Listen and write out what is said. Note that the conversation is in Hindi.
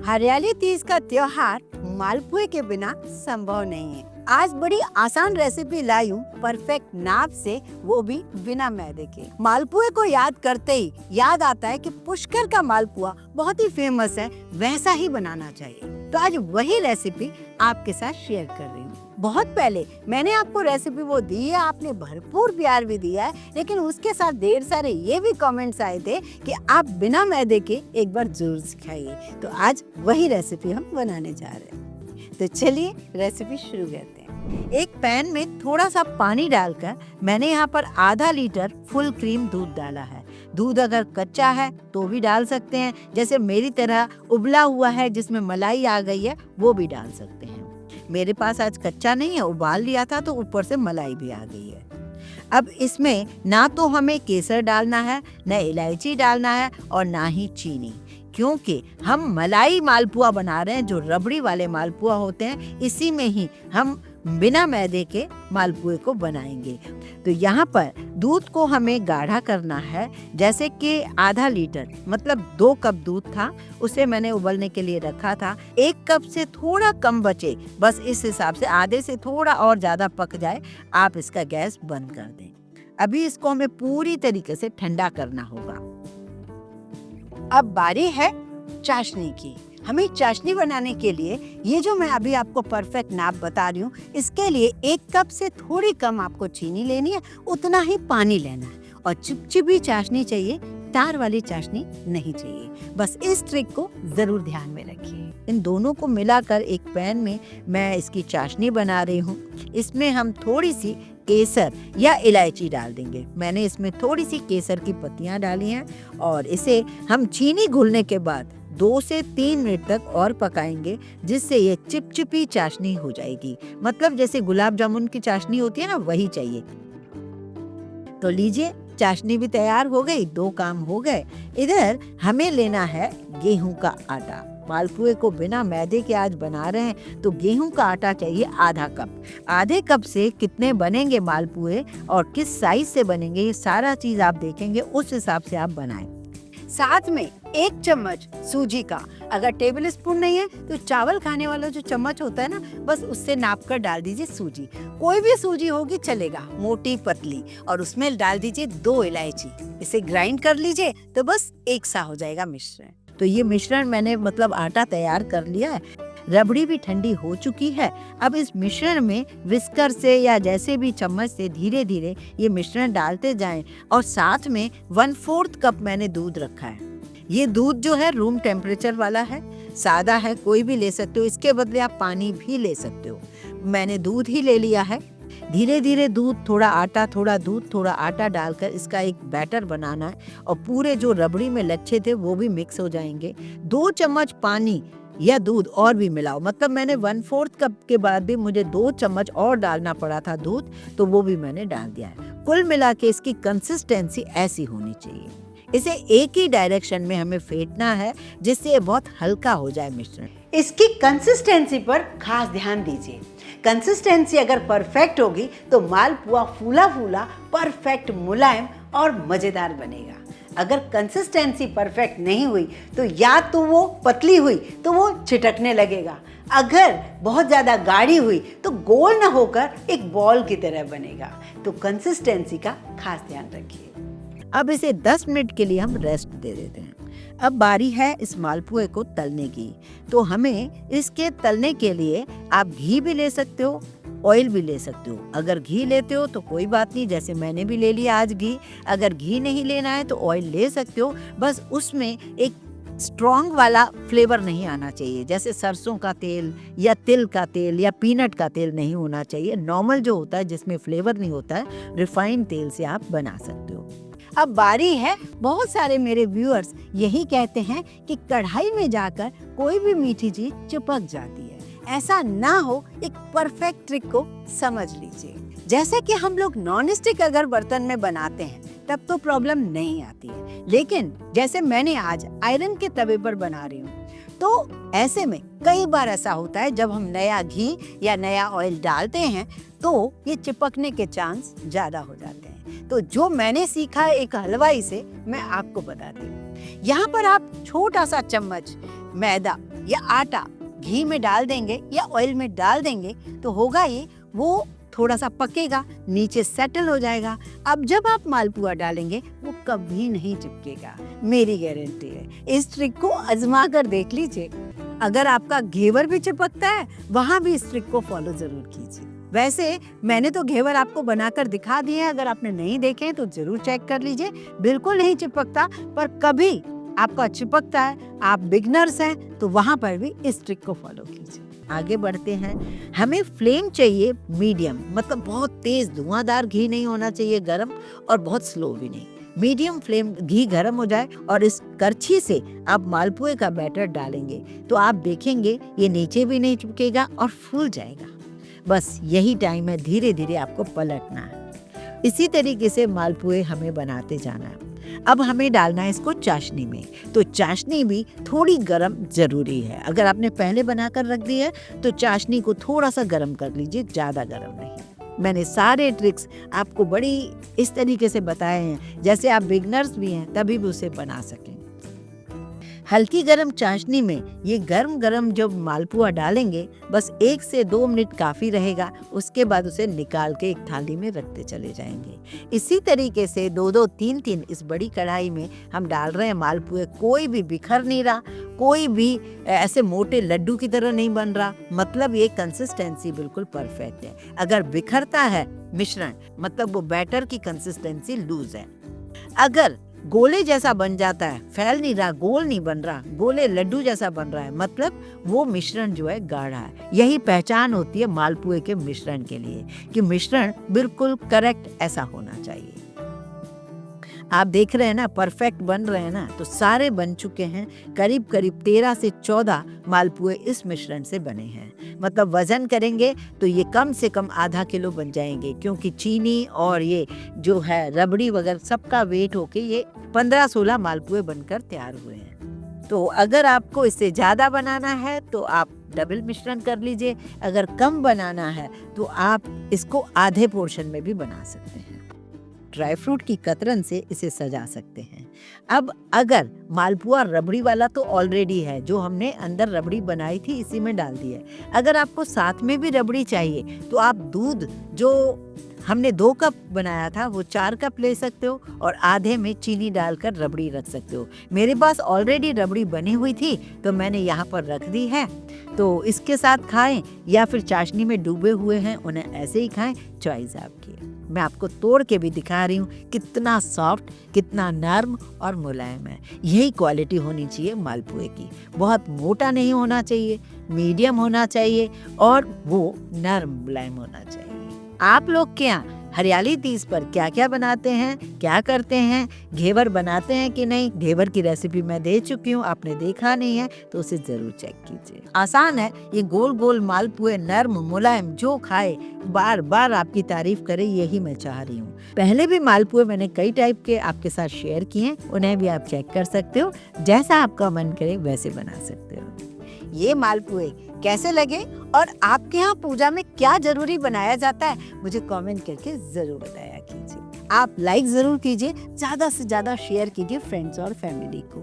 हरियाली तीज का त्योहार मालपुए के बिना संभव नहीं है। आज बड़ी आसान रेसिपी लाई हूँ परफेक्ट नाप से, वो भी बिना मैदे के। मालपुए को याद करते ही याद आता है कि पुष्कर का मालपुआ बहुत ही फेमस है, वैसा ही बनाना चाहिए। तो आज वही रेसिपी आपके साथ शेयर कर रही हूँ। बहुत पहले मैंने आपको रेसिपी वो दी है, आपने भरपूर प्यार भी दिया है, लेकिन उसके साथ ढेर सारे ये भी कमेंट्स आए थे कि आप बिना मैदे के एक बार जरूर सिखाइए। तो आज वही रेसिपी हम बनाने जा रहे हैं। तो चलिए रेसिपी शुरू करते हैं। एक पैन में थोड़ा सा पानी डालकर मैंने यहाँ पर आधा लीटर फुल क्रीम दूध डाला है। दूध अगर कच्चा है तो भी डाल सकते हैं, जैसे मेरी तरह उबला हुआ है जिसमें मलाई आ गई है वो भी डाल सकते हैं। मेरे पास आज कच्चा नहीं है, उबाल लिया था तो ऊपर से मलाई भी आ गई है। अब इसमें ना तो हमें केसर डालना है, न इलायची डालना है और ना ही चीनी, क्योंकि हम मलाई मालपुआ बना रहे हैं, जो रबड़ी वाले मालपुआ होते हैं, इसी में ही हम बिना मैदे के मालपुए को बनाएंगे। तो यहाँ पर दूध को हमें गाढ़ा करना है, जैसे कि आधा लीटर मतलब 2 कप दूध था, उसे मैंने उबलने के लिए रखा था। 1 कप से थोड़ा कम बचे, बस इस हिसाब से, आधे से थोड़ा और ज्यादा पक जाए आप इसका गैस बंद कर दें। अभी इसको हमें पूरी तरीके से ठंडा करना होगा। अब बारी है चाशनी की। हमें चाशनी बनाने के लिए ये जो मैं अभी आपको परफेक्ट नाप बता रही हूँ, इसके लिए 1 कप से थोड़ी कम आपको चीनी लेनी है, उतना ही पानी लेना है और चिपचिपी चाशनी चाहिए, तार वाली चाशनी नहीं चाहिए। बस इस ट्रिक को जरूर ध्यान में रखिए। इन दोनों को मिलाकर एक पैन में मैं इसकी चाशनी बना रही हूँ। इसमें हम थोड़ी सी केसर या इलायची डाल देंगे। मैंने इसमें थोड़ी सी केसर की पत्तियां डाली हैं और इसे हम चीनी घुलने के बाद 2 से 3 मिनट तक और पकाएंगे, जिससे ये चिपचिपी चाशनी हो जाएगी। मतलब जैसे गुलाब जामुन की चाशनी होती है ना, वही चाहिए। तो लीजिए, चाशनी भी तैयार हो गई, 2 काम हो गए। इधर हमें लेना है गेहूं का आटा। मालपुए को बिना मैदे के आज बना रहे हैं, तो गेहूं का आटा चाहिए आधा कप। आधे कप से कितने बनेंगे मालपुए और किस साइज से बनेंगे, ये सारा चीज आप देखेंगे, उस हिसाब से आप बनाएं। साथ में 1 चम्मच सूजी का, अगर टेबल स्पून नहीं है तो चावल खाने वाला जो चम्मच होता है ना, बस उससे नाप कर डाल दीजिए सूजी। कोई भी सूजी होगी चलेगा, मोटी पतली, और उसमें डाल दीजिए 2 इलायची। इसे ग्राइंड कर लीजिए तो बस एक सा हो जाएगा मिश्रण। तो ये मिश्रण मैंने आटा तैयार कर लिया है। रबड़ी भी ठंडी हो चुकी है। अब इस मिश्रण में विस्कर से या जैसे भी चम्मच से धीरे धीरे ये मिश्रण डालते जाएं, और साथ में 1/4 कप मैंने दूध रखा है। ये दूध जो है रूम टेम्परेचर वाला है, सादा है, कोई भी ले सकते हो। इसके बदले आप पानी भी ले सकते हो। मैंने दूध ही ले लिया है। धीरे धीरे दूध, थोड़ा आटा, थोड़ा दूध, थोड़ा आटा डालकर इसका एक बैटर बनाना है, और पूरे जो रबड़ी में लच्छे थे वो भी मिक्स हो जाएंगे। 2 चम्मच पानी या दूध और भी मिलाओ, मतलब मैंने 1/4 कप के बाद भी मुझे 2 चम्मच और डालना पड़ा था दूध, तो वो भी मैंने डाल दिया है। कुल मिला के इसकी कंसिस्टेंसी ऐसी होनी चाहिए। इसे एक ही डायरेक्शन में हमें फेंटना है, जिससे ये बहुत हल्का हो जाए मिश्रण। इसकी कंसिस्टेंसी पर खास ध्यान दीजिए। कंसिस्टेंसी अगर परफेक्ट होगी तो मालपुआ फूला फूला, परफेक्ट, मुलायम और मजेदार बनेगा। अगर कंसिस्टेंसी परफेक्ट नहीं हुई तो या तो वो पतली हुई तो वो छिटकने लगेगा, अगर बहुत ज़्यादा गाढ़ी हुई तो गोल ना होकर एक बॉल की तरह बनेगा। तो कंसिस्टेंसी का खास ध्यान रखिए। अब इसे 10 मिनट के लिए हम रेस्ट दे देते हैं। अब बारी है इस मालपुए को तलने की। तो हमें इसके तलने के लिए आप घी भी ले सकते हो, ऑयल भी ले सकते हो। अगर घी लेते हो तो कोई बात नहीं, जैसे मैंने भी ले लिया आज घी। अगर घी नहीं लेना है तो ऑयल ले सकते हो, बस उसमें एक स्ट्रॉन्ग वाला फ्लेवर नहीं आना चाहिए, जैसे सरसों का तेल या तिल का तेल या पीनट का तेल नहीं होना चाहिए। नॉर्मल जो होता है जिसमें फ्लेवर नहीं होता है, रिफाइंड तेल से आप बना सकते हो। अब बारी है, बहुत सारे मेरे व्यूअर्स यही कहते हैं कि कढ़ाई में जाकर कोई भी मीठी चीज चिपक जाती है। ऐसा ना हो, एक परफेक्ट ट्रिक को समझ लीजिए। जैसे कि हम लोग नॉन स्टिक अगर बर्तन में बनाते हैं तब तो प्रॉब्लम नहीं आती है, लेकिन जैसे मैंने आज आयरन के तवे पर बना रही हूँ, तो ऐसे में कई बार ऐसा होता है जब हम नया घी या नया ऑयल डालते हैं तो ये चिपकने के चांस ज्यादा हो जाते हैं। तो जो मैंने सीखा है एक हलवाई से, मैं आपको बताती हूँ। यहाँ पर आप छोटा सा चम्मच मैदा या आटा घी में डाल देंगे या ऑयल में डाल देंगे तो होगा ये, वो थोड़ा सा पकेगा, नीचे सेटल हो जाएगा। अब जब आप मालपुआ डालेंगे वो कभी नहीं चिपकेगा, मेरी गारंटी है। इस ट्रिक को आजमा कर देख लीजिए। अगर आपका घेवर भी चिपकता है वहां भी इस ट्रिक को फॉलो जरूर कीजिए। वैसे मैंने तो घेवर आपको बनाकर दिखा दिए हैं, अगर आपने नहीं देखे हैं तो जरूर चेक कर लीजिए। बिल्कुल नहीं चिपकता, पर कभी आपका चिपकता है, आप बिगनर्स हैं तो वहां पर भी इस ट्रिक को फॉलो कीजिए। आगे बढ़ते हैं। हमें फ्लेम चाहिए मीडियम, मतलब बहुत तेज धुआंधार घी नहीं होना चाहिए गरम, और बहुत स्लो भी नहीं। मीडियम फ्लेम घी गरम हो जाए और इस करछी से आप मालपुए का बैटर डालेंगे तो आप देखेंगे ये नीचे भी नहीं चिपकेगा और फूल जाएगा। बस यही टाइम है, धीरे धीरे आपको पलटना है। इसी तरीके से मालपुए हमें बनाते जाना है। अब हमें डालना है इसको चाशनी में, तो चाशनी भी थोड़ी गरम जरूरी है। अगर आपने पहले बनाकर रख दी है तो चाशनी को थोड़ा सा गरम कर लीजिए, ज़्यादा गरम नहीं। मैंने सारे ट्रिक्स आपको बड़ी इस तरीके से बताए हैं जैसे आप बिगनर्स भी हैं तभी भी उसे बना सकें। हल्की गरम चाशनी में ये गरम गरम जब मालपुआ डालेंगे बस 1 से 2 मिनट काफ़ी रहेगा, उसके बाद उसे निकाल के एक थाली में रखते चले जाएंगे। इसी तरीके से 2-2, 3-3 इस बड़ी कढ़ाई में हम डाल रहे हैं मालपुए। कोई भी बिखर नहीं रहा, कोई भी ऐसे मोटे लड्डू की तरह नहीं बन रहा, मतलब ये कंसिस्टेंसी बिल्कुल परफेक्ट है। अगर बिखरता है मिश्रण मतलब वो बैटर की कंसिस्टेंसी लूज है। अगर गोले जैसा बन जाता है, फैल नहीं रहा, गोल नहीं बन रहा, गोले लड्डू जैसा बन रहा है, मतलब वो मिश्रण जो है गाढ़ा है। यही पहचान होती है मालपुए के मिश्रण के लिए कि मिश्रण बिल्कुल करेक्ट ऐसा होना चाहिए। आप देख रहे हैं ना, परफेक्ट बन रहे हैं ना, तो सारे बन चुके हैं। करीब करीब 13 से 14 मालपुए इस मिश्रण से बने हैं। मतलब वजन करेंगे तो ये कम से कम आधा किलो बन जाएंगे, क्योंकि चीनी और ये जो है रबड़ी वगैरह सबका वेट होके ये 15-16 मालपुए बनकर तैयार हुए हैं। तो अगर आपको इससे ज़्यादा बनाना है तो आप डबल मिश्रण कर लीजिए, अगर कम बनाना है तो आप इसको आधे पोर्शन में भी बना सकते हैं। ड्राई फ्रूट की कतरन से इसे सजा सकते हैं। अब अगर मालपुआ रबड़ी वाला तो ऑलरेडी है, जो हमने अंदर रबड़ी बनाई थी इसी में डाल दी है। अगर आपको साथ में भी रबड़ी चाहिए तो आप दूध जो हमने 2 कप बनाया था वो 4 कप ले सकते हो और आधे में चीनी डालकर रबड़ी रख सकते हो। मेरे पास ऑलरेडी रबड़ी बनी हुई थी तो मैंने यहाँ पर रख दी है। तो इसके साथ खाएं या फिर चाशनी में डूबे हुए हैं उन्हें ऐसे ही खाएं, चॉइस आपकी है। मैं आपको तोड़ के भी दिखा रही हूँ कितना सॉफ्ट, कितना नर्म और मुलायम है। यही क्वालिटी होनी चाहिए मालपुए की। बहुत मोटा नहीं होना चाहिए, मीडियम होना चाहिए और वो नर्म मुलायम होना चाहिए। आप लोग के यहाँ हरियाली तीज पर क्या क्या बनाते हैं, क्या करते हैं, घेवर बनाते हैं कि नहीं? घेवर की रेसिपी मैं दे चुकी हूँ, आपने देखा नहीं है तो उसे जरूर चेक कीजिए। आसान है, ये गोल गोल मालपुए नर्म मुलायम, जो खाए बार बार आपकी तारीफ करे, यही मैं चाह रही हूँ। पहले भी मालपुए मैंने कई टाइप के आपके साथ शेयर किए हैं, उन्हें भी आप चेक कर सकते हो। जैसा आपका मन करे वैसे बना सकते हो। ये मालपुए कैसे लगे और आपके यहाँ पूजा में क्या जरूरी बनाया जाता है, मुझे कमेंट करके जरूर बताया कीजिए। आप लाइक जरूर कीजिए, ज्यादा से ज्यादा शेयर कीजिए फ्रेंड्स और फैमिली को।